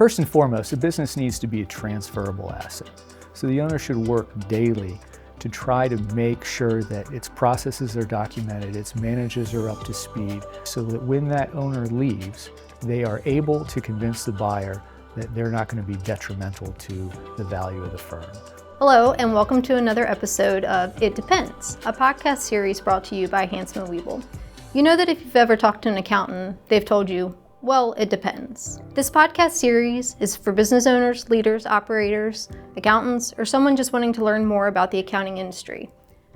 First and foremost, a business needs to be a transferable asset. So the owner should work daily to try to make sure that its processes are documented, its managers are up to speed, so that when that owner leaves, they are able to convince the buyer that they're not going to be detrimental to the value of the firm. Hello, and welcome to another episode of It Depends, a podcast series brought to you by Hantzmon Wiebel. You know that if you've ever talked to an accountant, they've told you, well, it depends. This podcast series is for business owners, leaders, operators, accountants, or someone just wanting to learn more about the accounting industry.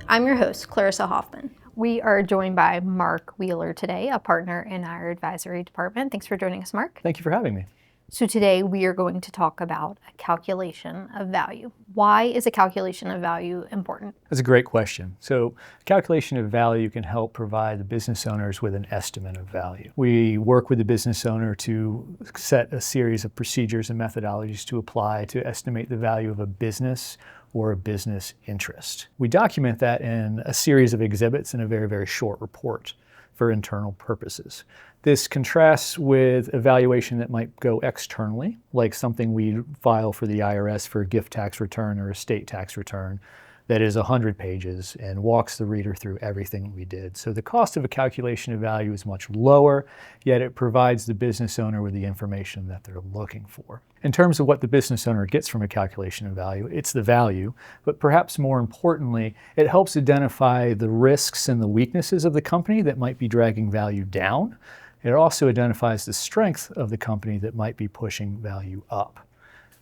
I'm your host, Clarissa Hoffman. We are joined by Mark Wheeler today, a partner in our advisory department. Thanks for joining us, Mark. Thank you for having me. So today we are going to talk about a calculation of value. Why is a calculation of value important? That's a great question. So calculation of value can help provide the business owners with an estimate of value. We work with the business owner to set a series of procedures and methodologies to apply to estimate the value of a business or a business interest. We document that in a series of exhibits in a very, very short report for internal purposes. This contrasts with evaluation that might go externally, like something we file for the IRS for a gift tax return or a state tax return that is 100 pages and walks the reader through everything we did. So the cost of a calculation of value is much lower, yet it provides the business owner with the information that they're looking for. In terms of what the business owner gets from a calculation of value, it's the value, but perhaps more importantly, it helps identify the risks and the weaknesses of the company that might be dragging value down. It also identifies the strength of the company that might be pushing value up.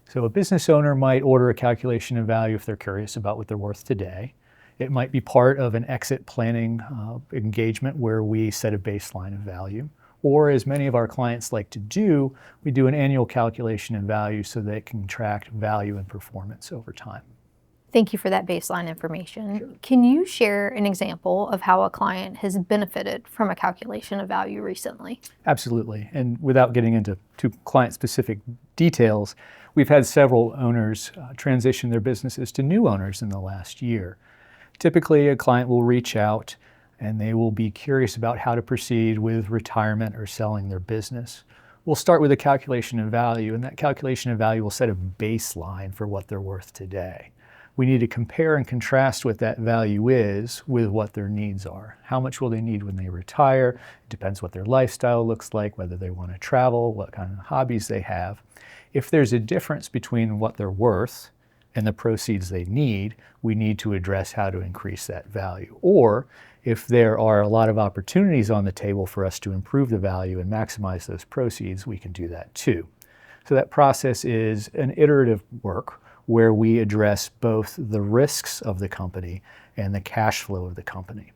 So a business owner might order a calculation of value if they're curious about what they're worth today. It might be part of an exit planning engagement where we set a baseline of value. Or as many of our clients like to do, we do an annual calculation of value so they can track value and performance over time. Thank you for that baseline information. Sure. Can you share an example of how a client has benefited from a calculation of value recently? Absolutely. And without getting into too client-specific details, we've had several owners transition their businesses to new owners in the last year. Typically, a client will reach out and they will be curious about how to proceed with retirement or selling their business. We'll start with a calculation of value, and that calculation of value will set a baseline for what they're worth today. We need to compare and contrast what that value is with what their needs are. How much will they need when they retire? It depends what their lifestyle looks like, whether they want to travel, what kind of hobbies they have. If there's a difference between what they're worth and the proceeds they need, we need to address how to increase that value. Or if there are a lot of opportunities on the table for us to improve the value and maximize those proceeds, we can do that too. So that process is an iterative work where we address both the risks of the company and the cash flow of the company.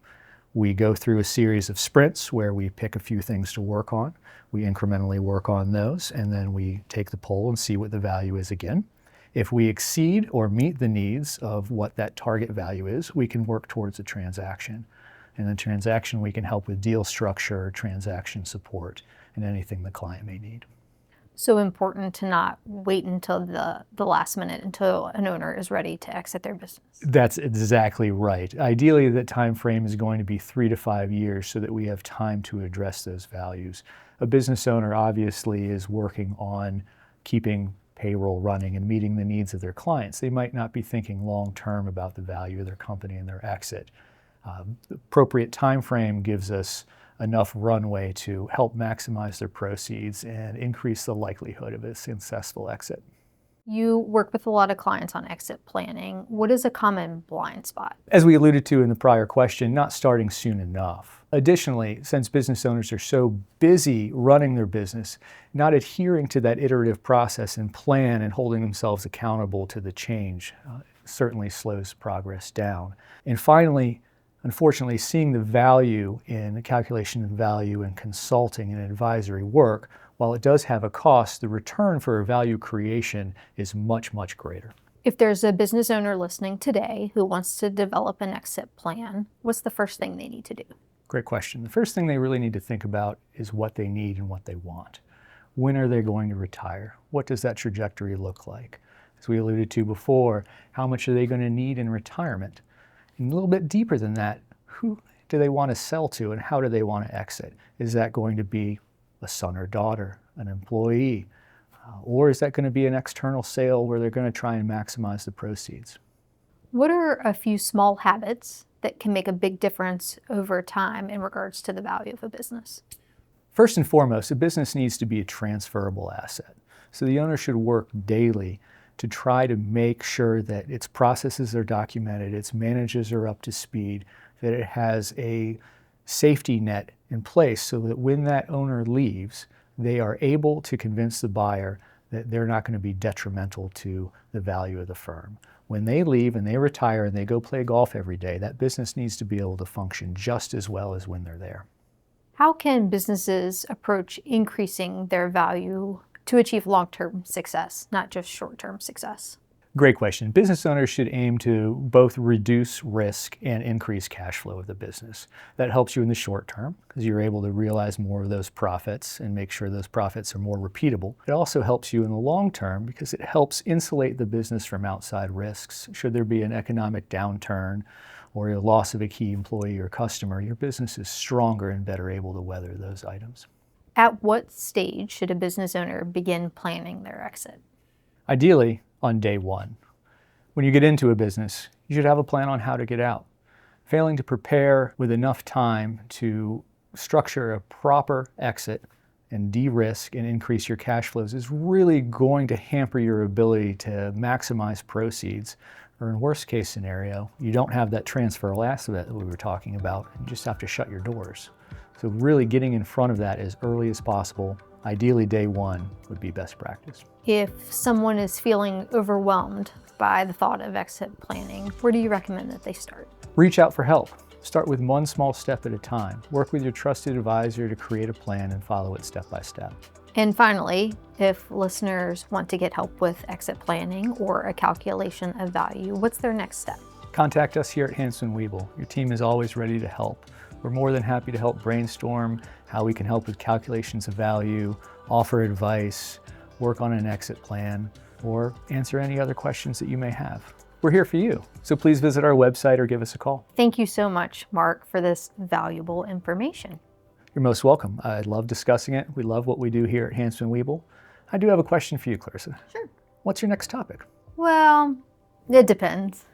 We go through a series of sprints where we pick a few things to work on. We incrementally work on those, and then we take the poll and see what the value is again. If we exceed or meet the needs of what that target value is, we can work towards a transaction. In the transaction, we can help with deal structure, transaction support, and anything the client may need. So important to not wait until the last minute, until an owner is ready to exit their business. That's exactly right. Ideally, that time frame is going to be 3 to 5 years so that we have time to address those values. A business owner obviously is working on keeping payroll running and meeting the needs of their clients. They might not be thinking long term about the value of their company and their exit. The appropriate time frame gives us enough runway to help maximize their proceeds and increase the likelihood of a successful exit. You work with a lot of clients on exit planning. What is a common blind spot? As we alluded to in the prior question, not starting soon enough. Additionally, since business owners are so busy running their business, not adhering to that iterative process and plan and holding themselves accountable to the change certainly slows progress down. And finally, unfortunately, seeing the value in the calculation of value in consulting and advisory work, while it does have a cost, the return for value creation is much, much greater. If there's a business owner listening today who wants to develop an exit plan, what's the first thing they need to do? Great question. The first thing they really need to think about is what they need and what they want. When are they going to retire? What does that trajectory look like? As we alluded to before, how much are they going to need in retirement? And a little bit deeper than that, who do they want to sell to and how do they want to exit? Is that going to be a son or daughter, an employee, Or is that going to be an external sale where they're going to try and maximize the proceeds? What are a few small habits that can make a big difference over time in regards to the value of a business? First and foremost, a business needs to be a transferable asset. So the owner should work daily to try to make sure that its processes are documented, its managers are up to speed, that it has a safety net in place so that when that owner leaves, they are able to convince the buyer that they're not going to be detrimental to the value of the firm. When they leave and they retire and they go play golf every day, that business needs to be able to function just as well as when they're there. How can businesses approach increasing their value to achieve long-term success, not just short-term success? Great question. Business owners should aim to both reduce risk and increase cash flow of the business. That helps you in the short term because you're able to realize more of those profits and make sure those profits are more repeatable. It also helps you in the long term because it helps insulate the business from outside risks. Should there be an economic downturn or a loss of a key employee or customer, your business is stronger and better able to weather those items. At what stage should a business owner begin planning their exit? Ideally, on day one. When you get into a business, you should have a plan on how to get out. Failing to prepare with enough time to structure a proper exit and de-risk and increase your cash flows is really going to hamper your ability to maximize proceeds. Or in worst case scenario, you don't have that transferable asset that we were talking about and you just have to shut your doors. So really getting in front of that as early as possible, ideally day one, would be best practice. If someone is feeling overwhelmed by the thought of exit planning, where do you recommend that they start? Reach out for help. Start with one small step at a time. Work with your trusted advisor to create a plan and follow it step by step. And finally, if listeners want to get help with exit planning or a calculation of value, what's their next step? Contact us here at Hantzmon Wiebel. Your team is always ready to help. We're more than happy to help brainstorm how we can help with calculations of value, offer advice, work on an exit plan, or answer any other questions that you may have. We're here for you, so please visit our website or give us a call. Thank you so much, Mark, for this valuable information. You're most welcome. I love discussing it. We love what we do here at Hantzmon Wiebel. I do have a question for you, Clarissa. Sure. What's your next topic? Well, it depends.